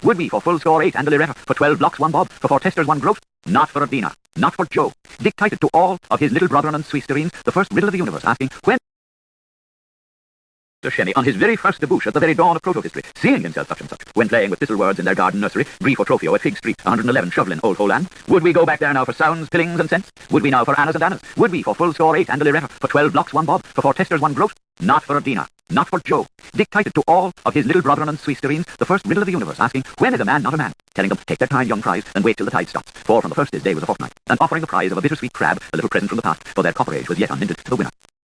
Would be for full score 8 and a liretta, for 12 blocks 1 bob, for 4 testers 1 groat. Not for a dinar, not for Joe. Dictated to all of his little brethren and Swisterines the first riddle of the universe, asking when Shemmy, on his very first debauch at the very dawn of proto-history, seeing himself such and such, when playing with thistle words in their garden nursery, brief or tropheo at Fig Street, 111, Shovelin, Old Holand. Would we go back there now for sounds, pillings and cents? Would we now for annas and annas? Would we for full score 8 and a liretta, for 12 blocks 1 bob, for 4 testers 1 groat? Not for a dinar, not for Joe. Dictated to all of his little brethren and Swisterines the first riddle of the universe, asking when is a man not a man? Telling them take their time, young prize, and wait till the tide stops, for from the first his day was a fortnight, and offering the prize of a bittersweet crab, a little present from the past, for their copper age was yet unminted to the winner.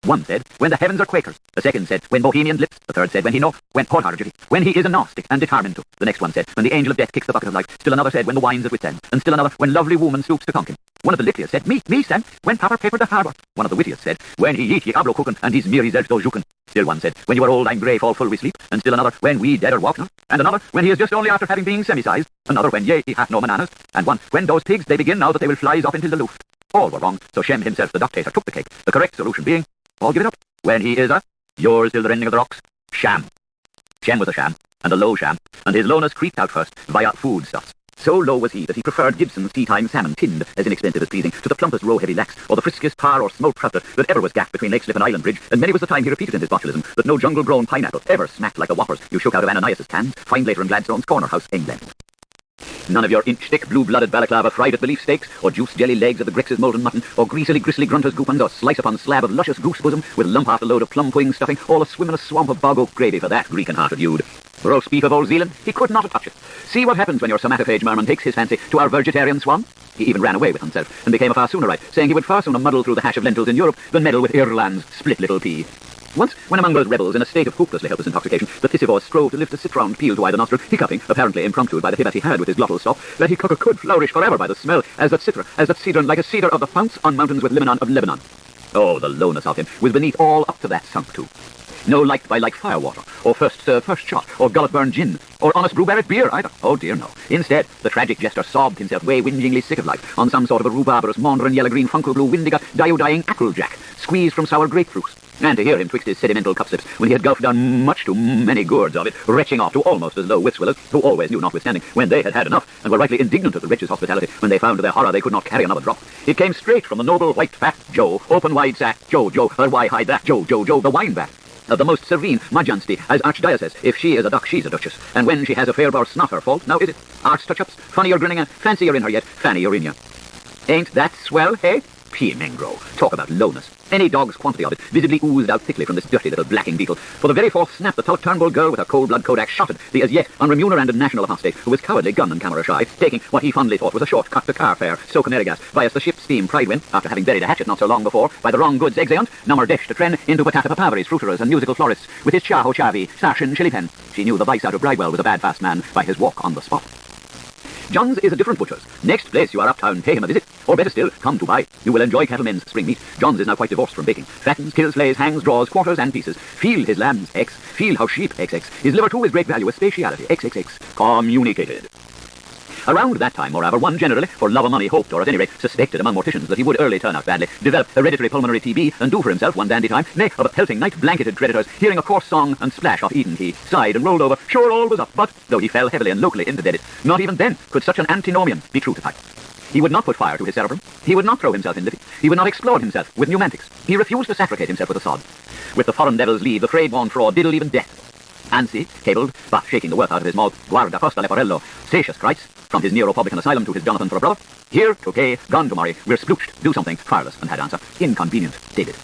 One said, when the heavens are Quakers. The second said, when Bohemian lips. The third said, when he know, when wholehearted, when he is a Gnostic and determined to. The next one said, when the angel of death kicks the bucket of life. Still another said, when the wine's at wit's end. And still another, when lovely woman stoops to conk him. One of the litliest said, me, Sam, when Papa papered the harbour. One of the wittiest said, when he eat ye ablo cookin, and he's mere zelf do jukin. Still one said, when you are old I'm grey, fall full we sleep. And still another, when we dead or walk not. And another, when he is just only after having been semi-sized. Another, when yea, he hath no bananas. And one, when those pigs they begin now that they will flies off into the loof. All were wrong, so Shem himself, the dictator, took the cake. The correct solution being, all give it up. When he is yours till the rending of the rocks, sham. Shem was a sham, and a low sham, and his lowness creeped out first via foodstuffs. So low was he that he preferred Gibson's tea-time salmon tinned, as inexpensive as pleasing, to the plumpest roe-heavy lax, or the friskiest par or smoked trout that ever was gapped between Lake Slip and Island Bridge, and many was the time he repeated in his botulism that no jungle-grown pineapple ever smacked like the whoppers you shook out of Ananias's cans, find later in Gladstone's corner house, England. None of your inch-thick, blue-blooded balaclava fried at belief steaks, or juice-jelly legs of the Grix's molten mutton, or greasily gristly grunter's goopans, or slice upon slab of luscious goose bosom, with lump after load of plum-pudding stuffing, all a swim in a swamp of bog oak gravy for that Greek-and-hearted you'd. Roast beef of Old Zealand, he could not touch it. See what happens when your somatophage merman takes his fancy to our vegetarian swan? He even ran away with himself, and became a far soonerite, saying he would far sooner muddle through the hash of lentils in Europe than meddle with Ireland's split little pea. Once, when among those rebels in a state of hopelessly helpless intoxication, the Tissivore strove to lift a citron peel to either nostril, hiccuping, apparently impromptu by the hibbat he had with his glottal stop, that he could flourish forever by the smell, as that cedron, like a cedar of the founts on mountains with Lebanon of Lebanon. Oh, the lowness of him was beneath all up to that sunk too. No liked by like firewater, or first serve, first shot, or gullet burn gin, or honest brewberry beer either. Oh dear no. Instead, the tragic jester sobbed himself way whingingly sick of life on some sort of a rhubarberous, maundering, yellow-green, funkel-blue, windigot, diodying applejack, squeezed from sour grapefruit. And to hear him twixt his sedimental cup-slips when he had gulped down much too many gourds of it, retching off to almost as low with-swillers, who always knew notwithstanding when they had had enough, and were rightly indignant at the wretch's hospitality when they found to their horror they could not carry another drop. It came straight from the noble white fat Joe, open wide sack, Joe, why hide that, Joe, the wine vat. Of the most serene majesty as archdiocese, if she is a duck, she's a duchess, and when she has a fair bour's not her fault, now is it? Arch touch-ups, funnier grinning, and fancier in her yet, fannier in ya. Ain't that swell, hey? P-Mengro. Talk about lowness. Any dog's quantity of it visibly oozed out thickly from this dirty little blacking beetle. For the very fourth snap, the Turnbull girl with her cold-blood Kodak shotted the as yet unremunerated national apostate, who was cowardly gun and camera shy, taking what he fondly thought was a short cut to car fare, Stoke Amerigas, via the ship's steam pride when, after having buried a hatchet not so long before, by the wrong goods exeunt, number desh to tren into patata papaveries, fruiterers, and musical florists, with his chaho chavi, sarshin chili pen. She knew the vice out of Bridewell was a bad fast man by his walk on the spot. John's is a different butcher's. Next place you are uptown, pay him a visit. Or better still, come to buy. You will enjoy cattlemen's spring meat. John's is now quite divorced from baking. Fattens, kills, flays, hangs, draws, quarters, and pieces. Feel his lambs, X. Feel how sheep, XX. His liver too is great value, with spatiality, XXX. Communicated. Around that time, moreover, one generally, for love of money, hoped, or at any rate suspected among morticians, that he would early turn out badly, develop hereditary pulmonary TB, and do for himself one dandy time, nay, of a pelting night-blanketed creditors, hearing a coarse song and splash off Eden Key, sighed and rolled over, sure all was up, but, though he fell heavily and locally into debit, not even then could such an antinomian be true to type. He would not put fire to his cerebrum. He would not throw himself in Liffey. He would not explode himself with pneumatics. He refused to saccharate himself with a sod. With the foreign devil's leave, the frayed-born fraud diddled even death. Ansi, cabled, but shaking the worth out of his mouth, guarda costa leporello, satious Christ, from his neo-republican asylum to his Jonathan for a brother. Here, okay, gone to Murray, we're splooched, do something, fireless, and had answer. Inconvenient, David.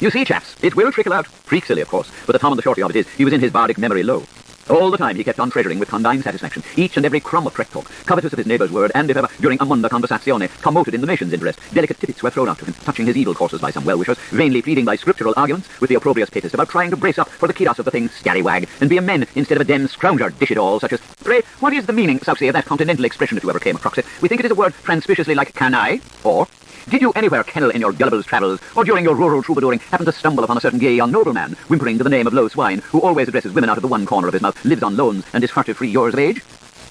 You see, chaps, it will trickle out. Freak silly, of course, but the Tom and the shorty of it is, he was in his bardic memory low. All the time he kept on treasuring with condign satisfaction each and every crumb of trek talk, covetous of his neighbour's word, and if ever, during amunda conversazione, commoted in the nation's interest, delicate tippets were thrown out to him, touching his evil courses by some well-wishers, vainly pleading by scriptural arguments with the opprobrious papist about trying to brace up for the kiros of the thing, scallywag, and be a man instead of a dem scrounger dish-it-all, such as, pray, what is the meaning, Southsea, of that continental expression if you ever came across it? We think it is a word transpiciously like can I, or did you anywhere kennel in your gullible's travels, or during your rural troubadouring, happen to stumble upon a certain gay young nobleman, whimpering to the name of Low Swine, who always addresses women out of the one corner of his mouth, lives on loans, and is 43 years of age?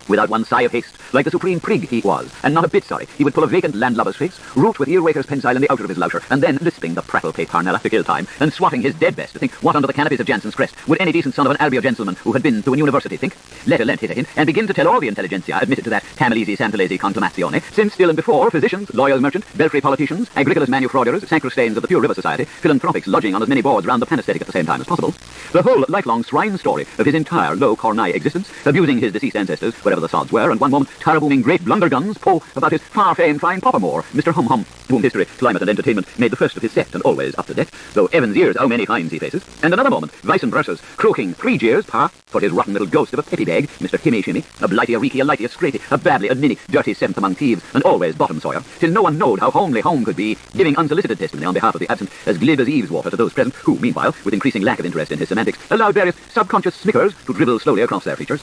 Without one sigh of haste, like the supreme prig he was, and not a bit sorry, he would pull a vacant landlubber's face, root with earwaker's pensile in the outer of his loucher, and then, lisping the prattle-pay parnella to kill time, and swatting his dead best to think what under the canopies of Jansen's crest would any decent son of an Albio gentleman who had been to an university think, let a lent hit in, and begin to tell all the intelligentsia admitted to that Camilesi Santalesi contumazione, since still and before physicians, lawyers merchant, belfry politicians, agricolas manufrauders, sancrostains of the Pure River Society, philanthropics lodging on as many boards round the panesthetic at the same time as possible, the whole lifelong swine story of his entire low cornai existence, abusing his deceased ancestors, wherever the sods were, and one moment tar-booming great blunderguns Poe about his far-famed fine Poppermore, Mr. Hum-Hum, whom history, climate and entertainment made the first of his set and always up to date, though Evans ears how many fines he faces, and another moment Weissenbrusses croaking 3 jeers pa for his rotten little ghost of a peppy bag, Mr. Himmy Shimmy, a blighty, a reeky, a lighty, a scratey, a badly, a ninny, dirty seventh among thieves, and always bottom sawyer, till no one knowed how homely home could be, giving unsolicited testimony on behalf of the absent, as glib as Eve's water to those present, who, meanwhile, with increasing lack of interest in his semantics, allowed various subconscious snickers to dribble slowly across their features,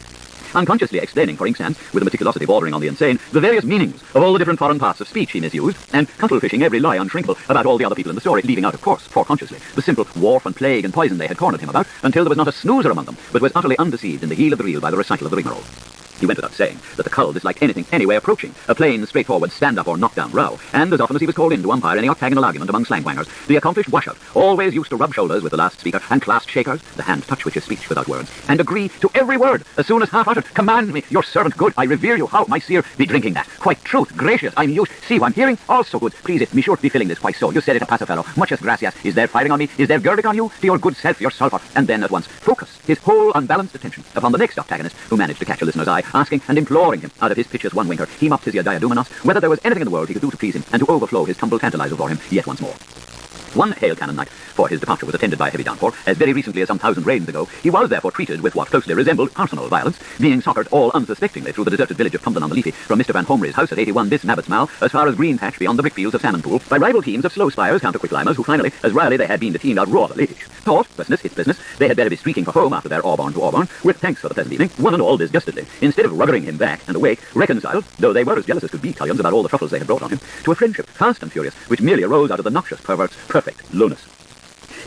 unconsciously explaining for inkstands, with a meticulosity bordering on the insane, the various meanings of all the different foreign parts of speech he misused, and cuttle-fishing every lie unshrinkable about all the other people in the story, leaving out, of course, foreconsciously, the simple warp and plague and poison they had cornered him about, until there was not a snoozer among them, but was utterly undeceived in the heel of the reel by the recital of the rigmarole. He went without saying that the cull disliked anything anyway approaching a plain, straightforward, stand-up or knock-down row, and as often as he was called in to umpire any octagonal argument among slangwangers, the accomplished washout always used to rub shoulders with the last speaker and clasp shakers, the hand touch which is speech without words, and agree to every word as soon as half-uttered. Command me, your servant good, I revere you, how, my seer, be drinking that. Quite truth, gracious, I'm used, see what I'm hearing, also good. Please it, me sure be filling this, why so, you said it a paso fellow, muchas gracias, is there firing on me, is there girding on you, to your good self, your sulphur, and then at once focus his whole unbalanced attention upon the next octagonist, who managed to catch a listener's eye, asking and imploring him, out of his piteous one winker, he mopped his diadumenos, whether there was anything in the world he could do to please him, and to overflow his tumble tantalizer for him yet once more. One hail cannon night, for his departure was attended by a heavy downpour, as very recently as some 1,000 rains ago, he was therefore treated with what closely resembled arsenal violence, being sockered all unsuspectingly through the deserted village of Pumpton-on-the-Leafy from Mr. Van Homry's house at 81 Bis Nabbott's Mall, as far as Green Patch beyond the brickfields of Salmonpool, by rival teams of slow spires, counter-quick-climbers, who finally, as rarely they had been detained out raw ladies, thought, business, it's business, they had better be streaking for home after their Auburn to Auburn, with thanks for the pleasant evening, one and all disgustedly, instead of ruggering him back and awake, reconciled, though they were as jealous as could be cullions about all the truffles they had brought on him, to a friendship fast and furious, which merely arose out of the noxious pervert's perfect lowness.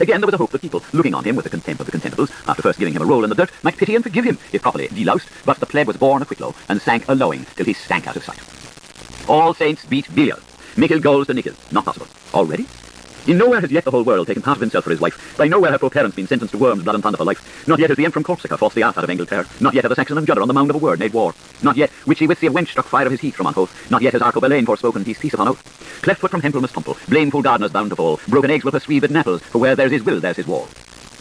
Again, there was a hope that people, looking on him with the contempt of the contemptibles, after first giving him a roll in the dirt, might pity and forgive him, if properly deloused, but the pleb was born a quicklow, and sank a-lowing till he stank out of sight. All saints beat billiard. Mickle goals to nickel. Not possible. Already? In nowhere has yet the whole world taken part of himself for his wife. By nowhere have poor parents been sentenced to worms, blood and thunder for life. Not yet has the imp from Corsica forced the ass out of Angleterre. Not yet have the Saxon and Judder on the mound of a word made war. Not yet, witchy with the wench struck fire of his heat from on oath. Not yet has Arco-Belaine forspoken peace upon oath. Cleftfoot from Hempel must tumble, blameful gardeners bound to fall. Broken eggs will persuade bitten apples, for where there's his will, there's his wall.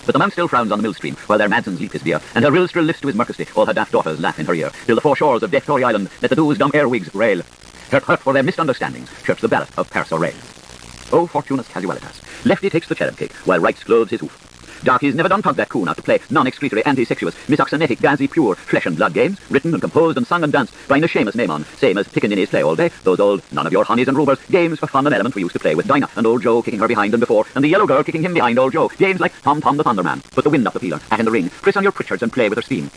But the mount still frowns on the mill stream, while their madsons leap his beer, and her rill still lifts to his mercusty, all her daft daughters laugh in her ear, till the foreshores of Death Tory Island let the dews dumb airwigs rail. Hurt for their misunderstandings, chirps the ballad of Perse or Rail. O fortunas casualitas, lefty takes the cherub cake, while right clothes his hoof. Darkies never done tug that coon out to play non-excretory, anti-sexuous, misoxenetic, gazy, pure, flesh and blood games, written and composed and sung and danced by no Seamus Maimon, same as pickaninnies play all day, those old, none of your honeys and rubers, games for fun and element we used to play with Dinah and old Joe kicking her behind and before, and the yellow girl kicking him behind old Joe, games like Tom Tom the Thunderman, put the wind up the peeler, hat in the ring, press on your Pritchards and play with her steam.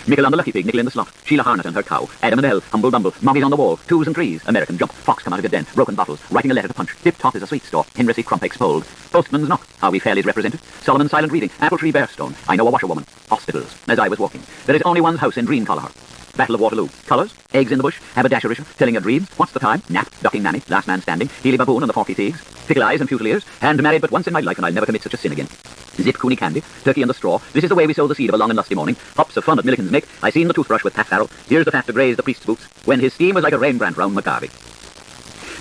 Mickle on the lucky pig, nickel in the slot, Sheila Harnett and her cow, Adam and Elle, Humble Bumble, Moggies on the wall, 2s and 3s, American jump, fox come out of his den, broken bottles, writing a letter to Punch, tip top is a sweet store, Henry Crump expolled, postman's knock, how we fairly is represented, Solomon's silent reading, apple tree bearstone, I know a washerwoman, hospitals, as I was walking, there is only one's house in Green Collar, Battle of Waterloo, colours, eggs in the bush, haberdasherish, telling your dreams, what's the time, nap, ducking mammy, last man standing, Healy Baboon and the 40 Thieves, pickle eyes and fusiliers, and married but once in my life and I'll never commit such a sin again. Zip Cooney candy, turkey and the straw, this is the way we sow the seed of a long and lusty morning, hops of fun at Milliken's Neck, I seen the toothbrush with Pat Farrell, here's the fat to graze the priest's boots, when his steam was like a Rembrandt round McGarvey.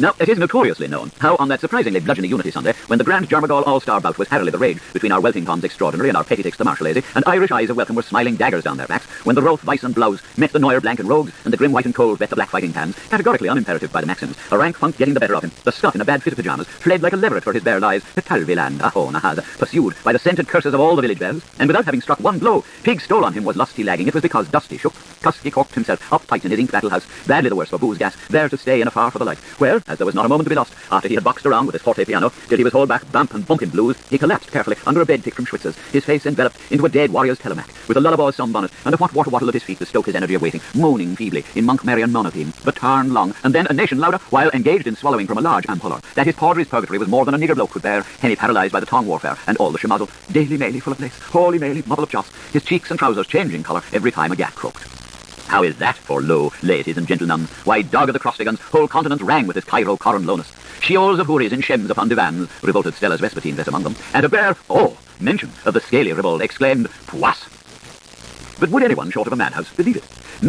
Now, it is notoriously known how on that surprisingly bludgeoning Unity Sunday, when the grand Jarmagall all-star bout was harrowly the rage between our Weltingtons extraordinary and our Petty Ticks the Marshalese, and Irish eyes of welcome were smiling daggers down their backs, when the Rolf Weiss and Blouse met the Neuer Blank and Rogues, and the grim white and cold bet the black fighting pans, categorically unimperative by the Maxims, a rank funk getting the better of him, the stuff in a bad fit of pyjamas, fled like a leveret for his bare lives to Talviland, Aho, Nahaza, pursued by the scented curses of all the village bells, and without having struck one blow, Pig stole on him was lusty lagging, it was because Dusty shook, Cusky corked himself uptight in his ink battle house, badly the worse for booze gas, there to stay in a far for the light, where, as there was not a moment to be lost, after he had boxed around with his forte piano till he was hauled back bump and bumping blues, he collapsed carefully under a bed tick from Schwitzer's, his face enveloped into a dead warrior's telemac, with a lullabaw's sunbonnet and a what water wattle at his feet to stoke his energy of waiting, moaning feebly in Monk Marian monotone, but tarn long, and then a nation louder, while engaged in swallowing from a large ampuller, that his Padraig's purgatory was more than a nigger bloke could bear, henny paralysed by the tongue warfare, and all the schmozzle, daily maily full of lace, holy maily, muddle of joss, his cheeks and trousers changing colour every time a gat croaked. How is that for lo, ladies and gentlemen? Why, dog of the Crostigans, whole continents rang with this Cairo Coron Lonus. Sheols of houris in shems upon divans, revolted Stella's Vespertine less among them, and a bare, mention of the scaly revolt exclaimed, Puas! But would anyone short of a madhouse believe it?